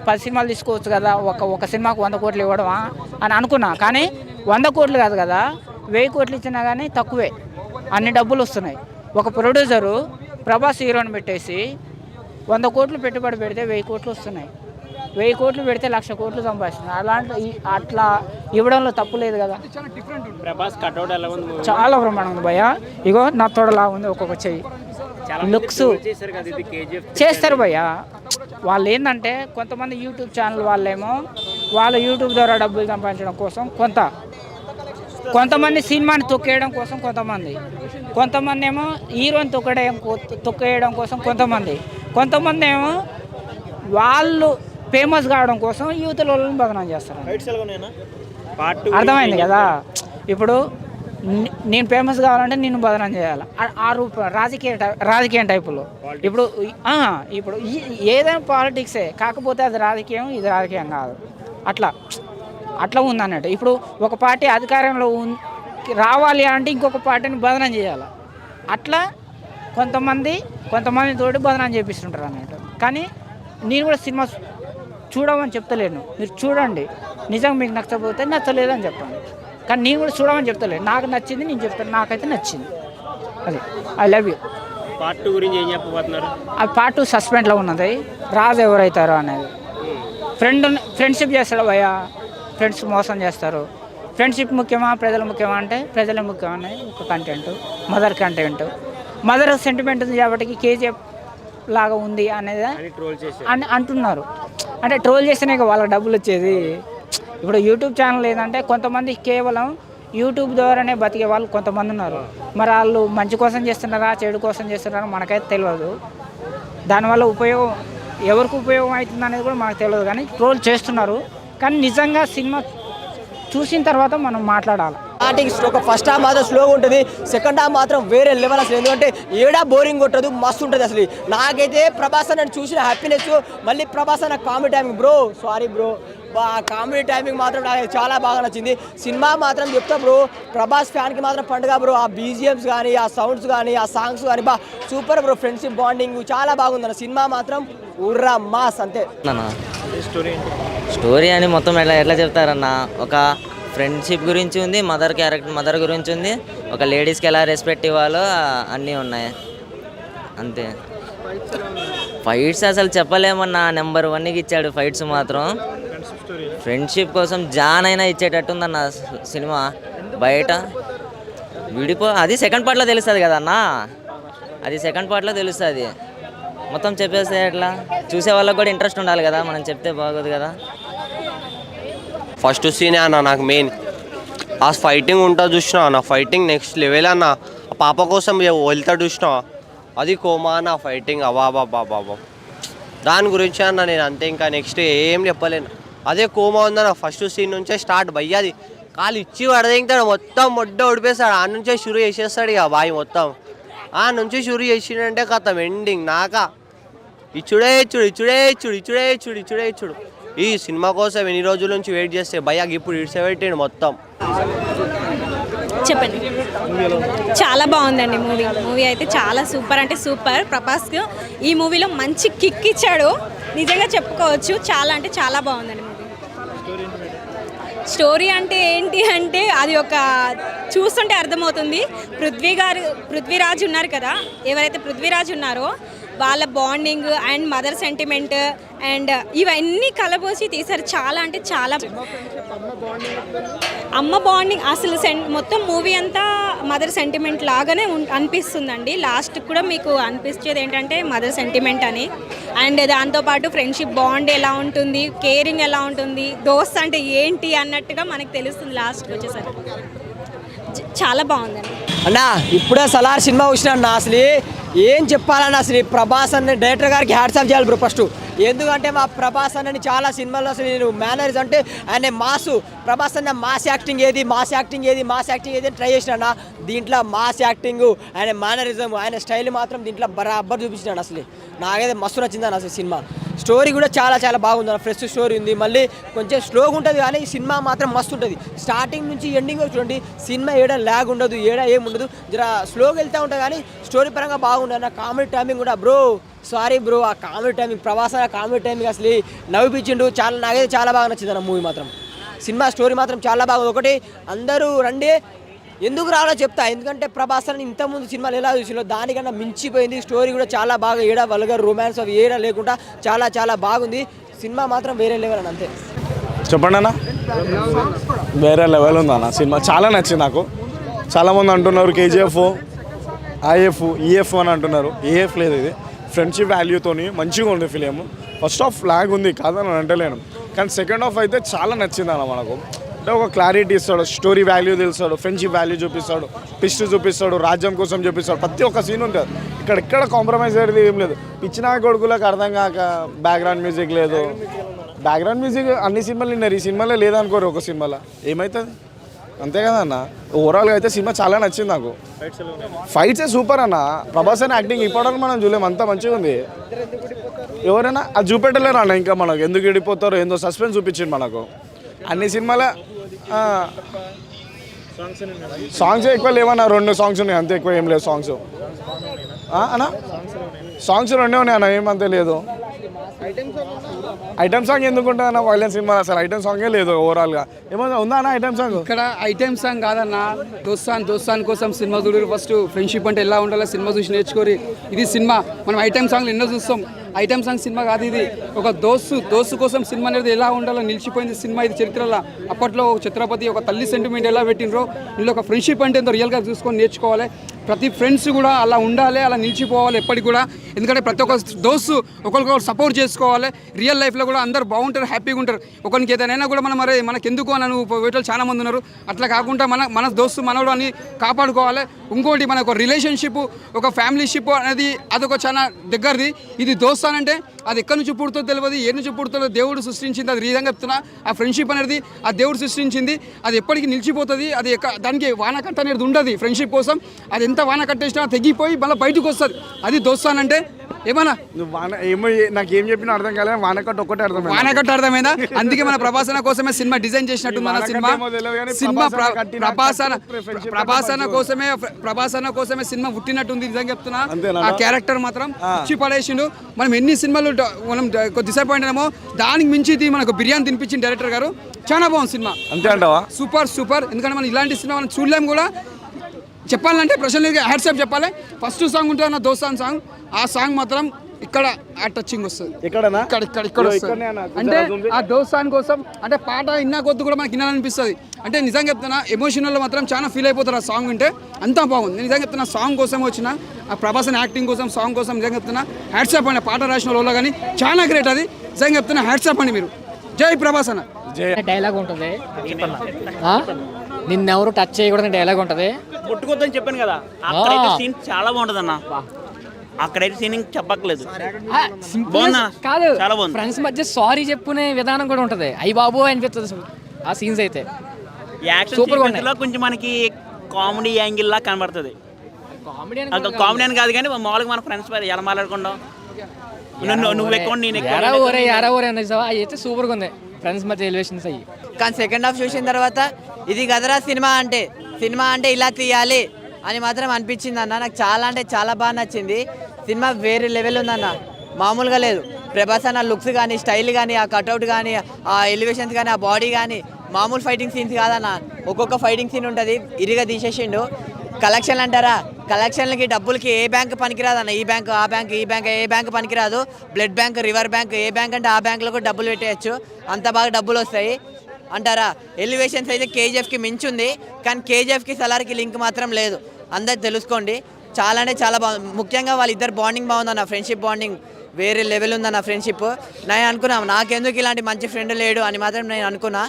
10 సినిమాలు తీసుకోవచ్చు కదా, ఒక సినిమాకు 100 కోట్లు ఇవ్వడమా అని అనుకున్నా. కానీ 100 కోట్లు కాదు కదా, 1000 కోట్లు ఇచ్చినా కానీ తక్కువే, అన్ని డబ్బులు వస్తున్నాయి. ఒక ప్రొడ్యూసరు ప్రభాస్ హీరోని పెట్టేసి 100 కోట్లు పెట్టుబడి పెడితే 1000 కోట్లు వస్తున్నాయి. 1000 కోట్లు పెడితే 1,00,000 కోట్లు సంపాదిస్తున్నారు. అట్లా ఇవ్వడంలో తప్పు లేదు కదా. చాలా బ్రహ్మాండం ఉంది భయ్య. ఇగో నా తోడలా ఉంది, ఒక్కొక్క చెయ్యి లుక్స్ చేస్తారు భయ్య. వాళ్ళు ఏంటంటే కొంతమంది యూట్యూబ్ ఛానల్ వాళ్ళేమో వాళ్ళ యూట్యూబ్ ద్వారా డబ్బులు సంపాదించడం కోసం, కొంతమంది సినిమాని తొక్కేయడం కోసం, కొంతమంది ఏమో హీరోని తొక్కేయడం కోసం, కొంతమంది ఏమో వాళ్ళు ఫేమస్ కావడం కోసం యూత్ల వాళ్ళని బదనాం చేస్తారు. అర్థమైంది కదా. ఇప్పుడు నేను ఫేమస్ కావాలంటే నేను బదనాం చేయాలి. ఆ రాజకీయ టైపులో ఇప్పుడు ఏదైనా పాలిటిక్సే, కాకపోతే అది రాజకీయం, ఇది రాజకీయం కాదు. అట్లా ఉందన్నట్టు. ఇప్పుడు ఒక పార్టీ అధికారంలో రావాలి అంటే ఇంకొక పార్టీని బదనాం చేయాలి. అట్లా కొంతమంది తోటి బదనాం చేపిస్తుంటారు అన్నట్టు. కానీ నేను కూడా సినిమా చూడమని చెప్తలేను, మీరు చూడండి. నిజంగా మీకు నచ్చకపోతే నచ్చలేదని చెప్పండి. కానీ నేను కూడా చూడమని చెప్తలేను. నాకు నచ్చింది నేను చెప్తాను, నాకైతే నచ్చింది. అది ఐ లవ్ యూ. పార్ట్ 2 గురించి ఏం చెప్పబోతున్నారు? అది పార్ట్ 2 సస్పెండ్లో ఉన్నది. రాజు ఎవరైతారో అనేది. ఫ్రెండ్షిప్ చేస్తాడు భయ్య, ఫ్రెండ్స్ మోసం చేస్తారు. ఫ్రెండ్షిప్ ముఖ్యమా ప్రజలు ముఖ్యమా అంటే ప్రజలే ముఖ్యం అనేది ఒక కంటెంట్. మదర్ సెంటిమెంట్ ఉంది కాబట్టి కేజీఎఫ్ లాగా ఉంది అనేది అని అంటున్నారు. అంటే ట్రోల్ చేస్తేనే వాళ్ళకి డబ్బులు వచ్చేది. ఇప్పుడు యూట్యూబ్ ఛానల్ ఏంటంటే కొంతమంది కేవలం యూట్యూబ్ ద్వారానే బతికే వాళ్ళు కొంతమంది ఉన్నారు. మరి వాళ్ళు మంచి కోసం చేస్తున్నారా చెడు కోసం చేస్తున్నారా మనకైతే తెలియదు. దానివల్ల ఉపయోగం ఎవరికి ఉపయోగం అవుతుంది అనేది కూడా మనకు తెలియదు. కానీ ట్రోల్ చేస్తున్నారు. కానీ నిజంగా సినిమా చూసిన తర్వాత మనం మాట్లాడాలి. స్టార్టింగ్ ఒక ఫస్ట్ హాఫ్ మాత్రం స్లోగా ఉంటుంది, సెకండ్ హాఫ్ మాత్రం వేరే లెవెల్ అసలు. ఎందుకంటే ఏడా బోరింగ్ కొట్టదు, మస్తు ఉంటుంది అసలు. నాకైతే ప్రభాస్ అన్న చూసిన హ్యాపీనెస్, మళ్ళీ ప్రభాస్ అన్న comedy timing bro, sorry bro, comedy timing మాత్రం నాకు చాలా బాగా నచ్చింది. సినిమా మాత్రం చెప్తా బ్రో, ప్రభాస్ ఫ్యాన్కి మాత్రం పండుగ బ్రో. ఆ బీజిఎమ్స్ కానీ, ఆ సౌండ్స్ కానీ, ఆ సాంగ్స్ కానీ సూపర్ బ్రో. ఫ్రెండ్షిప్ బాండింగ్ చాలా బాగుందన్న సినిమా మాత్రం ఉర్రా మాస్ అంతే. స్టోరీ అని మొత్తం ఎట్లా చెప్తారన్న, ఒక ఫ్రెండ్షిప్ గురించి ఉంది, మదర్ గురించి ఉంది, ఒక లేడీస్కి ఎలా రెస్పెక్ట్ ఇవ్వాలో అన్నీ ఉన్నాయి అంతే. ఫైట్స్ అసలు చెప్పలేమన్నా, నెంబర్ 1కి ఇచ్చాడు ఫైట్స్ మాత్రం. ఫ్రెండ్షిప్ కోసం జాన్ అయినా ఇచ్చేటట్టుందన్న సినిమా. బయట అది సెకండ్ పార్ట్లో తెలుస్తుంది కదన్నా, అది సెకండ్ పార్ట్లో తెలుస్తుంది. మొత్తం చెప్పేస్తే ఎట్లా, చూసే వాళ్ళకి కూడా ఇంట్రెస్ట్ ఉండాలి కదా, మనం చెప్తే బాగోదు కదా. ఫస్ట్ సీనే అన్న నాకు మెయిన్ ఆ ఫైటింగ్ ఉంటుంది చూసినా అన్న, ఫైటింగ్ నెక్స్ట్ లెవెల్ అన్న. ఆ పాప కోసం వెళ్తాడు చూసినా, అది కోమా అన్న ఫైటింగ్. బాబా దాని గురించి అన్న నేను అంతే, ఇంకా నెక్స్ట్ ఏం చెప్పలేను. అదే కోమా ఉందన్న ఫస్ట్ సీన్ నుంచే స్టార్ట్. భయ్యాది కాలు ఇచ్చి వడదింటాడు, మొత్తం మొడ్డ ఉడిపేస్తాడు. ఆ నుంచే షురు చేసేస్తాడు ఇక బాయ్ మొత్తం. ఆ నుంచి షురు చేసిండంటే కథం ఎండింగ్ నాకా ఇచ్చుడే ఇచ్చుడు. ఈ సినిమా కోసం ఎన్ని రోజుల నుంచి వెయిట్ చేస్తే భయ్యాకి ఇప్పుడు ఇడ్సబెట్టాడు మొత్తం. చెప్పండి. చాలా బాగుందండి మూవీ అయితే చాలా సూపర్ అంటే సూపర్. ప్రభాస్కి ఈ మూవీలో మంచి కిక్ ఇచ్చాడు, నిజంగా చెప్పుకోవచ్చు. చాలా అంటే చాలా బాగుందండి మూవీ. స్టోరీ అంటే ఏంటి అంటే అది ఒక చూస్తుంటే అర్థమవుతుంది. పృథ్వీరాజ్ ఉన్నారు కదా, ఎవరైతే పృథ్వీరాజ్ ఉన్నారో వాళ్ళ bonding and mother sentiment and ఇవన్నీ కలబోసి తీశారు. చాలా అంటే చాలా అమ్మ బాండింగ్ అసలు మొత్తం మూవీ అంతా మదర్ సెంటిమెంట్ లాగానే అనిపిస్తుందండి. లాస్ట్ కూడా మీకు అనిపించేది ఏంటంటే మదర్ సెంటిమెంట్ అని. అండ్ దాంతోపాటు ఫ్రెండ్షిప్ బాండ్ ఎలా ఉంటుంది, కేరింగ్ ఎలా ఉంటుంది, దోస్త్ అంటే ఏంటి అన్నట్టుగా మనకు తెలుస్తుంది లాస్ట్కి వచ్చేసరికి. చాలా బాగుందండి అన్నా. ఇప్పుడే సలార్ సినిమా వచ్చినా అన్న, అసలు ఏం చెప్పాలన్నా, అసలు ప్రభాస్ అన్న డైరెక్టర్ గారికి హ్యాట్స్ ఆఫ్ చేయాలి బ్రో ఫస్ట్. ఎందుకంటే మా ప్రభాస్ అన్నని చాలా సినిమాల్లో అసలు నేను మేనర్స్ అంటే ఆయన ప్రభాస్ అన్న మాస్ యాక్టింగ్ ఏది అని ట్రై చేసినా. దీంట్లో మాస్ యాక్టింగ్, ఆయన మేనరిజం, ఆయన స్టైల్ మాత్రం దీంట్లో బరాబర్ చూపించినాడు. అసలు నాకైతే మస్తు నచ్చిందన్న అసలు సినిమా. స్టోరీ కూడా చాలా చాలా బాగుంది అన్న, ఫ్రెష్ స్టోరీ ఉంది. మళ్ళీ కొంచెం స్లోగా ఉంటుంది కానీ సినిమా మాత్రం మస్తు ఉంటుంది. స్టార్టింగ్ నుంచి ఎండింగ్ చూడండి, సినిమా ఏడా ల్యాగ్ ఉండదు, ఏడా ఏముండదు, జర స్లోగా వెళ్తూ ఉంటుంది కానీ స్టోరీ పరంగా బాగుంటుంది అన్న. కామెడీ టైమింగ్ కూడా బ్రో, సారీ బ్రో, ఆ కామెడీ టైమింగ్ ప్రభాస్ అన్న కామెడీ టైమింగ్ అసలు నవ్విపించిండు. నాకైతే చాలా బాగా నచ్చింది అన్న మూవీ మాత్రం. సినిమా స్టోరీ మాత్రం చాలా బాగుంది. ఒకటి అందరూ రండి, ఎందుకు రావాలో చెప్తా. ఎందుకంటే ప్రభాస్ అని ఇంతకుముందు సినిమాలు ఎలా చూసినా దానికన్నా మించిపోయింది. స్టోరీ కూడా చాలా బాగా, ఏడా వల్గర్ రొమాన్స్ అవి ఏడా లేకుండా చాలా చాలా బాగుంది. సినిమా మాత్రం వేరే లెవెల్ అని అంతే. చెప్పండి అన్న, వేరే లెవెల్ ఉంది అన్న సినిమా. చాలా నచ్చింది నాకు. చాలామంది అంటున్నారు కేజీఎఫ్, ఐఎఫ్, ఈఎఫ్ అని అంటున్నారు. ఏఎఫ్ లేదు, ఇది ఫ్రెండ్షిప్ వాల్యూతోని మంచిగా ఉంది ఫిలిం. ఫస్ట్ హాఫ్ లాగ్ ఉంది కాదని అంటలేను, కానీ సెకండ్ హాఫ్ అయితే చాలా నచ్చింది అన్న. మనకు అంటే ఒక క్లారిటీ ఇస్తాడు, స్టోరీ వాల్యూ తెలుస్తాడు, ఫ్రెండ్షిప్ వాల్యూ చూపిస్తాడు, పిస్ట్ చూపిస్తాడు, రాజ్యం కోసం చూపిస్తాడు. ప్రతి ఒక్క సీన్ ఉంటుంది. ఇక్కడ కాంప్రమైజ్ అయ్యేది ఏం లేదు. పిచ్చినా కొడుకులకు అర్థం కాక బ్యాక్గ్రౌండ్ మ్యూజిక్ లేదు. బ్యాక్గ్రౌండ్ మ్యూజిక్ అన్ని సినిమాలు విన్నారు, ఈ సినిమాలో లేదనుకోరు. ఒక సినిమాలో ఏమవుతుంది అంతే కదా అన్న. ఓవరాల్గా అయితే సినిమా చాలా నచ్చింది నాకు. ఫైట్సే సూపర్ అన్న. ప్రభాస్ అని యాక్టింగ్ ఇప్పటివరకు మనం చూడలేము, అంత మంచిగా ఉంది. ఎవరైనా అది చూపెట్టలేరు అన్న. ఇంకా మనకు ఎందుకు విడిపోతారో ఏందో సస్పెన్స్ చూపించింది మనకు. అన్ని సినిమాల సాంగ్స్ ఎక్కువ లేవన్నా, 2 సాంగ్స్ ఉన్నాయి అంతే, ఎక్కువ ఏం లేదు సాంగ్స్ అన్న. సాంగ్స్ 2 ఉన్నాయి అన్న, ఏమంతే లేదు. ఐటమ్ సాంగ్ ఎందుకుంటా అన్న వైలెన్స్ సినిమా అసలు ఐటమ్ సాంగే లేదు ఓవరాల్గా. ఏమన్నా ఉందా అన్న ఐటమ్ సాంగ్? ఇక్కడ ఐటెమ్ సాంగ్ కాదన్న, దోస్తాన్ కోసం సినిమా చూడరు. ఫస్ట్ ఫ్రెండ్షిప్ అంటే ఎలా ఉండాలో సినిమా చూసి నేర్చుకోరి. ఇది సినిమా. మనం ఐటెమ్ సాంగ్లు ఎన్నో చూస్తాం. ఐటమ్ సాంగ్ సినిమా కాదు ఇది. ఒక దోస్తు కోసం సినిమా అనేది ఎలా ఉండాలో నిలిచిపోయింది సినిమా. ఇది చరిత్రలో అప్పట్లో ఒక ఛత్రపతి ఒక తల్లి సెంటిమెంట్ ఎలా పెట్టినరో ఇందులో ఒక ఫ్రెండ్షిప్ అంటే ఎంతో రియల్గా చూసుకొని నేర్చుకోవాలి. ప్రతి ఫ్రెండ్స్ కూడా అలా ఉండాలి, అలా నిలిచిపోవాలి ఎప్పటికి కూడా. ఎందుకంటే ప్రతి ఒక్క దోస్తు ఒకరికొకరు సపోర్ట్ చేసుకోవాలి. రియల్ లైఫ్లో కూడా అందరు బాగుంటారు, హ్యాపీగా ఉంటారు. ఒకరికి ఏదైనా కూడా మనం మరి మనకెందుకు అని వేటలు చాలా మంది ఉన్నారు. అట్లా కాకుండా మన దోస్తు మనోడు అని కాపాడుకోవాలి. ఇంకోటి మన ఒక రిలేషన్షిప్, ఒక ఫ్యామిలీషిప్ అనేది అదొక చాలా దగ్గరది. ఇది దోస్తాన్ అంటే అది ఎక్కడి నుంచి పుడుతుందో తెలియదు, ఏ నుంచి పుడుతుందో దేవుడు సృష్టించింది. అది రీజంగా చెప్తున్నా, ఆ ఫ్రెండ్షిప్ అనేది ఆ దేవుడు సృష్టించింది. అది ఎప్పటికీ నిలిచిపోతుంది. అది దానికి వానకట్ట అనేది ఉండదు ఫ్రెండ్షిప్ కోసం. అది ఎంత వాన కట్టేసినా తెగిపోయి మళ్ళీ బయటకు వస్తుంది. అది దోస్తాన్ అంటే. ఏమన్నా నువ్వు నాకేం చెప్పినా అర్థం కాలేదు. వానకట్టు ఒక్కటే అర్థమైంది. వానకట్టు అర్థమైందా? అందుకే మన ప్రభాసన కోసమే సినిమా డిజైన్ చేసినట్టు మన సినిమా ప్రభాసన కోసమే సినిమా పుట్టినట్టుంది. నిజంగా చెప్తున్నా, ఆ క్యారెక్టర్ మాత్రం ఇచ్చి పడేసిండు. మనం ఎన్ని సినిమాలు మనం డిసప్పాయింట్ అయినామో దానికి మించి ఇది మనకు బిర్యానీ తినిపించింది డైరెక్టర్ గారు. చాలా బాగుంది సినిమా. అంతే అంటావా? సూపర్. ఎందుకంటే మనం ఇలాంటి సినిమా మనం చూడలేము కూడా. చెప్పాలంటే ప్రశాంత్గా హ్యాట్సాప్ చెప్పాలి. ఫస్ట్ సాంగ్ ఉంటుంది నా దోస్తాన్ సాంగ్. ఆ సాంగ్ మాత్రం ఇక్కడ ఆ టచింగ్ వస్తుంది. ఇక్కడ వస్తుంది. అంటే ఆ దోస్తాన్ కోసం అంటే పాట ఇన్నా కొద్ది కూడా మనకి వినాలనిపిస్తుంది. అంటే నిజంగా చెప్తున్నా, ఎమోషనల్లో మాత్రం చాలా ఫీల్ అయిపోతారు ఆ సాంగ్ వింటే. అంతా బాగుంది. నిజంగా చెప్తున్నా, సాంగ్ కోసం వచ్చిన ఆ ప్రభాస్ యాక్టింగ్ కోసం, సాంగ్ కోసం నిజంగా చెప్తున్నా హ్యాట్సాప్ అండి. పాట రాసిన వాళ్ళు కానీ చాలా గ్రేట్. అది నిజంగా చెప్తున్నా హ్యాట్సాప్ అండి మీరు. జై ప్రభాస్ అన్న. డైలాగ్ ఉంటుంది, నిన్నెవరు టచ్ చేయకూడదని డైలాగ్ ఉంటుంది. కొట్టుకోద్దని చెప్పాను కదా, అక్కడైతే సీన్ చాలా బాగుంటుంది అన్న. అక్కడైతే సీన్ చెప్పక్కలేదు. కాదు, ఫ్రెండ్స్ మధ్య సారీ చెప్పుకునే విధానం కూడా ఉంటుంది. అయ్యి బాబు అనిపిస్తుంది ఆ సీన్స్ అయితే. యాక్షన్ కొంచెం మనకి కామెడీ యాంగిల్ లా కనబడుతుంది. కామెడీ అని కాదు కానీ మామూలుగా మన ఫ్రెండ్స్ ఎలా మాట్లాడుకుంటాం, నువ్వు ఎక్కువ నేను ఎక్కువ, అయితే సూపర్గా ఉంది ఫ్రెండ్స్ మధ్య ఎలివేషన్స్ అయ్యి. కానీ సెకండ్ హాఫ్ చూసిన తర్వాత ఇది గదరా సినిమా అంటే ఇలా తీయాలి అని మాత్రం అనిపించింది అన్న. నాకు చాలా అంటే చాలా బాగా నచ్చింది. సినిమా వేరే లెవెల్ ఉందన్న, మామూలుగా లేదు. ప్రభాస్ అన్న లుక్స్ కానీ, స్టైల్ కానీ, ఆ కట్అవుట్ కానీ, ఆ ఎలివేషన్స్ కానీ, ఆ బాడీ కానీ మామూలు ఫైటింగ్ సీన్స్ కాదన్న. ఒక్కొక్క ఫైటింగ్ సీన్ ఉంటుంది, ఇరిగా తీసేసిండు. కలెక్షన్ అంటారా, కలెక్షన్లకి డబ్బులకి ఏ బ్యాంక్ పనికిరాదు అన్న. ఈ బ్యాంక్ ఆ బ్యాంక్ ఈ బ్యాంక్ ఏ బ్యాంక్ పనికిరాదు. బ్లడ్ బ్యాంక్, రివర్ బ్యాంక్, ఏ బ్యాంక్ అంటే ఆ బ్యాంకులో కూడా డబ్బులు పెట్టేయచ్చు. అంత బాగా డబ్బులు వస్తాయి అంటారా. ఎలివేషన్స్ అయితే కేజీఎఫ్కి మించుంది, కానీ కేజీఎఫ్కి సలార్కి లింక్ మాత్రం లేదు. అందరు తెలుసుకోండి. చాలా అంటే చాలా బాగుంది. ముఖ్యంగా వాళ్ళిద్దరు బాండింగ్ బాగుందన్న. ఫ్రెండ్షిప్ బాండింగ్ వేరే లెవెల్ ఉందన్న ఫ్రెండ్షిప్. నేను అనుకున్నా నాకెందుకు ఇలాంటి మంచి ఫ్రెండ్ లేడు అని మాత్రం నేను అనుకున్నా.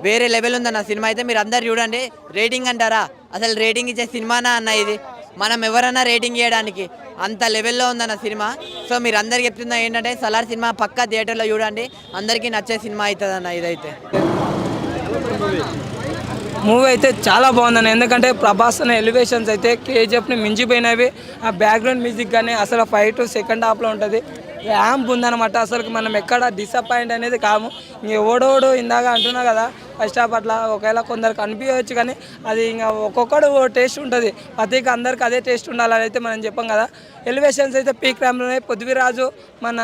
వేరే లెవెల్ ఉందన్న సినిమా అయితే. మీరు అందరు చూడండి. రేటింగ్ అంటారా, అసలు రేటింగ్ ఇచ్చే సినిమానా అన్న ఇది? మనం ఎవరన్నా రేటింగ్ చేయడానికి అంత లెవెల్లో ఉందన్న సినిమా. సో మీరు అందరికి చెప్తున్నా ఏంటంటే సలార్ సినిమా పక్కా థియేటర్లో చూడండి. అందరికీ నచ్చే సినిమా అవుతుంది అన్న ఇదైతే. మూవీ అయితే చాలా బాగుందన్న. ఎందుకంటే ప్రభాస్ అనే ఎలివేషన్స్ అయితే కేజీఎఫ్ని మించిపోయినవి. ఆ బ్యాక్గ్రౌండ్ మ్యూజిక్ కానీ అసలు ఫైట్ సెకండ్ హాఫ్లో ఉంటుంది. ర్యాంప్ ఉందన్నమాట. అసలు మనం ఎక్కడ డిసప్పాయింట్ అనేది కాము. ఓడోడు ఇందాక అంటున్నా కదా, ఫస్ట్ హాఫ్ అట్లా ఒకవేళ కొందరికి అనిపించవచ్చు, కానీ అది ఇంకా ఒక్కొక్కడు టేస్ట్ ఉంటుంది. ప్రతికి అందరికి అదే టేస్ట్ ఉండాలని అయితే మనం చెప్పాం కదా. ఎలివేషన్స్ అయితే పీక్ ర్యాంప్లోనే. పృథ్వీరాజు మన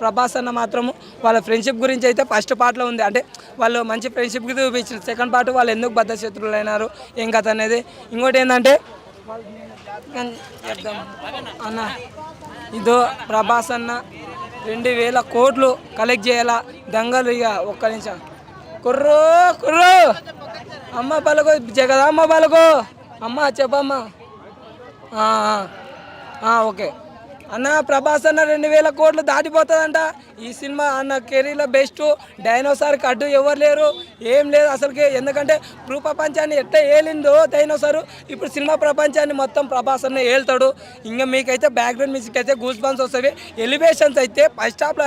ప్రభాస్ అన్న మాత్రము వాళ్ళ ఫ్రెండ్షిప్ గురించి అయితే ఫస్ట్ పార్ట్లో ఉంది. అంటే వాళ్ళు మంచి ఫ్రెండ్షిప్కి చూపించారు. సెకండ్ పార్ట్ వాళ్ళు ఎందుకు బద్ధ శత్రువులు అయినారు ఏం కథ అనేది. ఇంకోటి ఏంటంటే అన్న, ఇదో ప్రభాస్ అన్న 2000 కోట్లు కలెక్ట్ చేయాలా దంగలు. ఇక ఒక్క నిమిషం కుర్రో అమ్మ పలుకో, జగదమ్మ పలుకో, అమ్మ చెప్పమ్మా. ఓకే అన్న, ప్రభాస్ అన్న 2000 కోట్లు దాటిపోతుందంట ఈ సినిమా అన్న. కెరీర్లో బెస్ట్. డైనోసార్కి అడ్డు ఎవరు లేరు, ఏం లేదు అసలుకి. ఎందుకంటే ప్రపంచాన్ని ఎట్లా ఏలిందో డైనోసారు, ఇప్పుడు సినిమా ప్రపంచాన్ని మొత్తం ప్రభాస్ అన్న ఏళ్తాడు. ఇంకా మీకైతే బ్యాక్గ్రౌండ్ మ్యూజిక్ అయితే గూస్ బంప్స్ వస్తాయి. ఎలివేషన్స్ అయితే ఫస్ట్ హాఫ్లో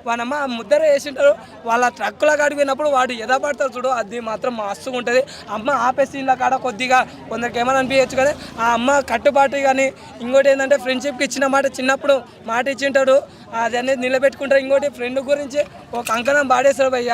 వానమ్మ ముద్దర వేసింటారు. వాళ్ళ ట్రక్కులో అడిగినప్పుడు వాడు ఎదపడతాడు చూడు, అది మాత్రం మస్తుగా ఉంటుంది. అమ్మ ఆపే సీన్ల కాడ కొద్దిగా కొందరికి ఏమైనా అనిపించచ్చు, కానీ ఆ అమ్మ కట్టుబాటు. కానీ ఇంకోటి ఏంటంటే ఫ్రెండ్షిప్కి ఇచ్చిన మాట, చిన్నప్పుడు మాట ఇచ్చింటాడు. అది అనేది నిలబెట్టుకుంటారు. ఇంకోటి ఫ్రెండ్ గురించి ఒక అంకణం పాడేస్తారు భయ్య,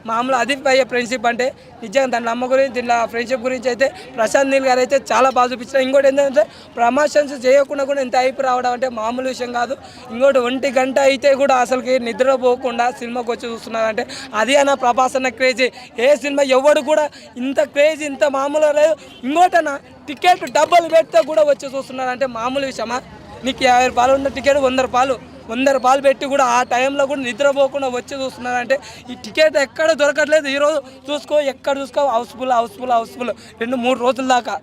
మామూలు అది భయ్య ఫ్రెండ్షిప్ అంటే. నిజంగా దాని అమ్మ గురించి దీంట్లో ఫ్రెండ్షిప్ గురించి అయితే ప్రశాంత్ నీల్ గారు అయితే చాలా బాగా చూపించారు. ఇంకోటి ఏంటంటే ప్రమోషన్స్ చేయకుండా కూడా ఇంత హైప్ రావడం అంటే మామూలు విషయం కాదు. ఇంకోటి 1 గంట అయితే కూడా అసలుకి నిద్రపోకుండా సినిమాకి వచ్చి చూస్తున్నారంటే అది అన్న ప్రభాస్ అన్న క్రేజీ. ఏ సినిమా ఎవడు కూడా ఇంత క్రేజీ ఇంత మామూలుగా లేదు. ఇంకోటన్నా టికెట్ డబ్బులు పెడితే కూడా వచ్చి చూస్తున్నారంటే మామూలు విషయమా? నీకు 50 రూపాయలు ఉన్న టికెట్ 100 రూపాయలు పెట్టి కూడా ఆ టైంలో కూడా నిద్రపోకుండా వచ్చి చూస్తున్నారంటే ఈ టికెట్ ఎక్కడ దొరకట్లేదు. ఈరోజు చూసుకో, ఎక్కడ చూసుకో హౌస్ఫుల్ 2-3 రోజుల దాకా.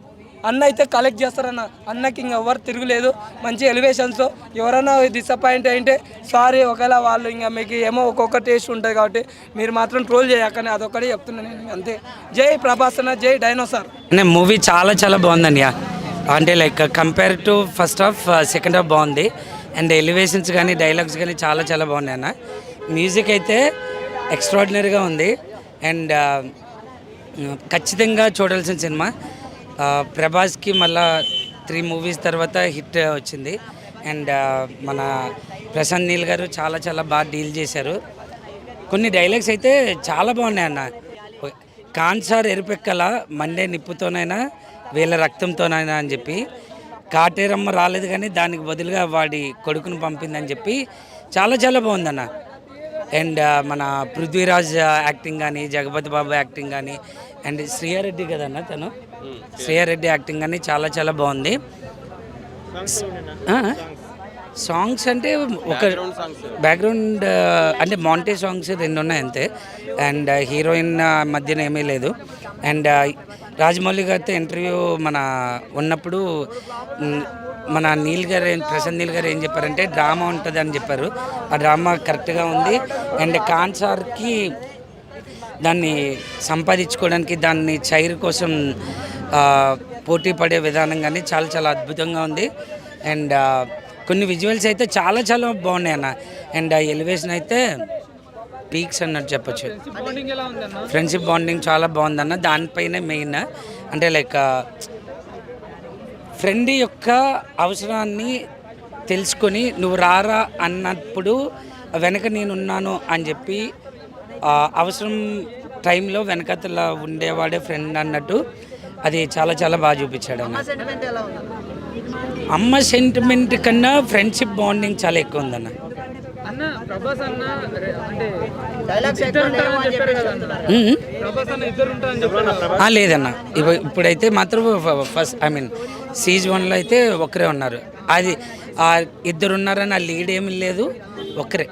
అన్న అయితే కలెక్ట్ చేస్తారన్న, అన్నకి ఇంకెవరు తిరుగులేదు. మంచి ఎలివేషన్స్. ఎవరైనా డిసప్పాయింట్ అయితే సారీ, ఒకవేళ వాళ్ళు ఇంకా మీకు ఏమో ఒక్కొక్క టేస్ట్ ఉంటుంది కాబట్టి మీరు మాత్రం ట్రోల్ చేయకని అదొక్కడే చెప్తున్నాను నేను, అంతే. జై ప్రభాస్ అన్న, జై డైనోసార్. మూవీ చాలా బాగుందండి. అంటే like compare to first half second half బాగుంది. అండ్ ఎలివేషన్స్ కానీ డైలాగ్స్ కానీ చాలా బాగున్నాయి అన్న. మ్యూజిక్ అయితే ఎక్స్ట్రాడినరీగా ఉంది. అండ్ ఖచ్చితంగా చూడాల్సిన సినిమా. ప్రభాస్కి మళ్ళా 3 మూవీస్ తర్వాత హిట్ వచ్చింది. అండ్ మన ప్రశాంత్ నీల్ గారు చాలా బాగా డీల్ చేశారు. కొన్ని డైలాగ్స్ అయితే చాలా బాగున్నాయి అన్న. కాన్సార్ ఎరుపెక్కల మండే నిప్పుతోనైనా వీళ్ళ రక్తంతోనైనా అని చెప్పి, కాటేరమ్మ రాలేదు కానీ దానికి బదులుగా వాడి కొడుకును పంపిందని చెప్పి చాలా బాగుందన్న. అండ్ మన పృథ్వీరాజ్ యాక్టింగ్ కానీ, జగపతి బాబు యాక్టింగ్ కానీ, అండ్ శ్రీయారెడ్డి కదన్న తను, శ్రీయారెడ్డి యాక్టింగ్ కానీ చాలా బాగుంది. సాంగ్స్ అంటే ఒక బ్యాక్గ్రౌండ్ అంటే మాంటే సాంగ్స్ 2 ఉన్నాయి అంతే. అండ్ హీరోయిన్ మధ్యన ఏమీ లేదు. అండ్ రాజమౌళి గారితో ఇంటర్వ్యూ మన ఉన్నప్పుడు మన ప్రశాంత్ నీల్ గారు ఏం చెప్పారంటే డ్రామా ఉంటుంది అని చెప్పారు. ఆ డ్రామా కరెక్ట్గా ఉంది. అండ్ కాన్సార్కి దాన్ని సంపాదించుకోవడానికి, దాన్ని చైర్ కోసం పోటీ పడే విధానం కానీ చాలా అద్భుతంగా ఉంది. అండ్ కొన్ని విజువల్స్ అయితే చాలా బాగున్నాయి అన్న. అండ్ ఎలివేషన్ అయితే పీక్స్ అన్నట్టు చెప్పచ్చు. ఫ్రెండ్షిప్ బాండింగ్ చాలా బాగుందన్న. దానిపైన మెయిన్ అంటే లైక్ ఫ్రెండ్ యొక్క అవసరాన్ని తెలుసుకొని నువ్వు రారా అన్నప్పుడు వెనక నేనున్నాను అని చెప్పి అవసరం టైంలో వెనకతల ఉండేవాడే ఫ్రెండ్ అన్నట్టు అది చాలా బాగా చూపించాడు అన్న. అమ్మ సెంటిమెంట్ కన్నా ఫ్రెండ్షిప్ బాండింగ్ చాలా ఎక్కువ ఉందన్న. లేదన్న, ఇప్పుడైతే మాత్రం ఫస్ట్ సీజ్ 1లో అయితే ఒకరే ఉన్నారు. అది 2 ఉన్నారని ఆ లీడ్ ఏమి లేదు, ఒకరే.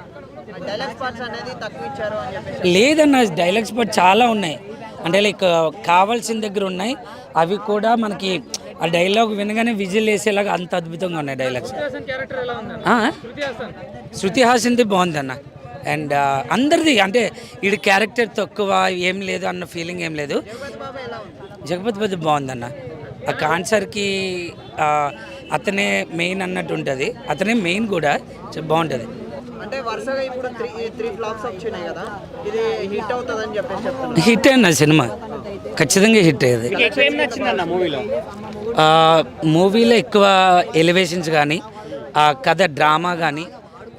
లేదన్న, డైలాగ్స్ పార్ట్ చాలా ఉన్నాయి. అంటే లైక్ కావాల్సిన దగ్గర ఉన్నాయి. అవి కూడా మనకి ఆ డైలాగ్ వినగానే విజిల్ వేసేలాగా అంత అద్భుతంగా ఉన్నాయి డైలాగ్స్. శృతి హాసన్ది బాగుందన్న. అండ్ అందరిది అంటే వీడి క్యారెక్టర్ తక్కువ ఏం లేదు అన్న ఫీలింగ్ ఏం లేదు. జగపతి బాబు బాగుందన్న. ఆ కాన్సర్కి అతనే మెయిన్ అన్నట్టు ఉంటుంది. అతనే మెయిన్ కూడా బాగుంటుంది. అంటే వరుసగా ఇప్పుడు 3 ఫ్లాప్స్ వచ్చినాయి కదా, ఇది హిట్ అవుతుందని చెప్పేసి హిట్ అన్న సినిమా ఖచ్చితంగా హిట్ అయ్యేది. మూవీలో ఎక్కువ ఎలివేషన్స్ కానీ, ఆ కథ డ్రామా కానీ,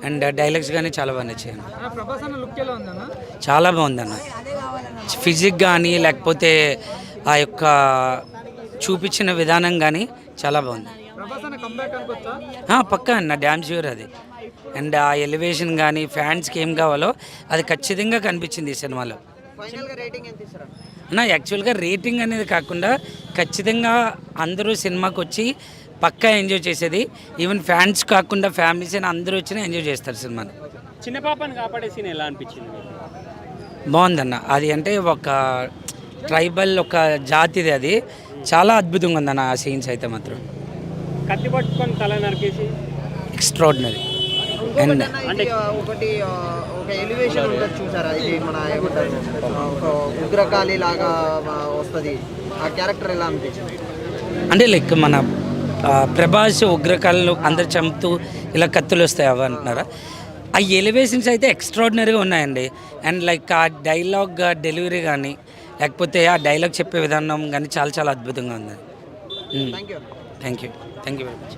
అండ్ డైలాగ్స్ కానీ చాలా బాగా నచ్చాయి. చాలా బాగుందన్న. ఫిజిక్ కానీ లేకపోతే ఆ యొక్క చూపించిన విధానం కానీ చాలా బాగుంది. పక్కా అన్న, డ్యామ్ ష్యూర్ అది. అండ్ ఆ ఎలివేషన్ కానీ ఫ్యాన్స్కి ఏం కావాలో అది ఖచ్చితంగా కనిపించింది ఈ సినిమాలో. నా యాక్చువల్గా రేటింగ్ అనేది కాకుండా ఖచ్చితంగా అందరూ సినిమాకి వచ్చి పక్కా ఎంజాయ్ చేసేది. ఈవెన్ ఫ్యాన్స్ కాకుండా ఫ్యామిలీస్ అయినా అందరూ వచ్చినా ఎంజాయ్ చేస్తారు సినిమాని. చిన్న పాపని కాపాడే సీన్ ఎలా అనిపించింది? బాగుందన్న. అది అంటే ఒక ట్రైబల్ ఒక జాతిది, అది చాలా అద్భుతంగా ఉందన్న. ఆ సీన్స్ అయితే మాత్రం కత్తి పట్టుకొని తల నరికేసి ఎక్స్ట్రాడినరీ. అండ్ ఒకటి ఒక ఎలివేషన్ ఉంటుంది చూసారా, ఇది మన ఏమంటారు ఒక ఉగ్రకాళి లాగా వస్తుంది, ఆ క్యారెక్టర్ ఎలా అనిపించింది? అంటే లైక్ మన ప్రభాస్ ఉగ్రకాళ్ళు అందరు చంపుతూ ఇలా కత్తులు వస్తాయి అవి అంటున్నారా? ఆ ఎలివేషన్స్ అయితే ఎక్స్ట్రాడినరీగా ఉన్నాయండి. అండ్ లైక్ ఆ డైలాగ్ డెలివరీ కానీ లేకపోతే ఆ డైలాగ్ చెప్పే విధానం కానీ చాలా అద్భుతంగా ఉంది. Thank you very much.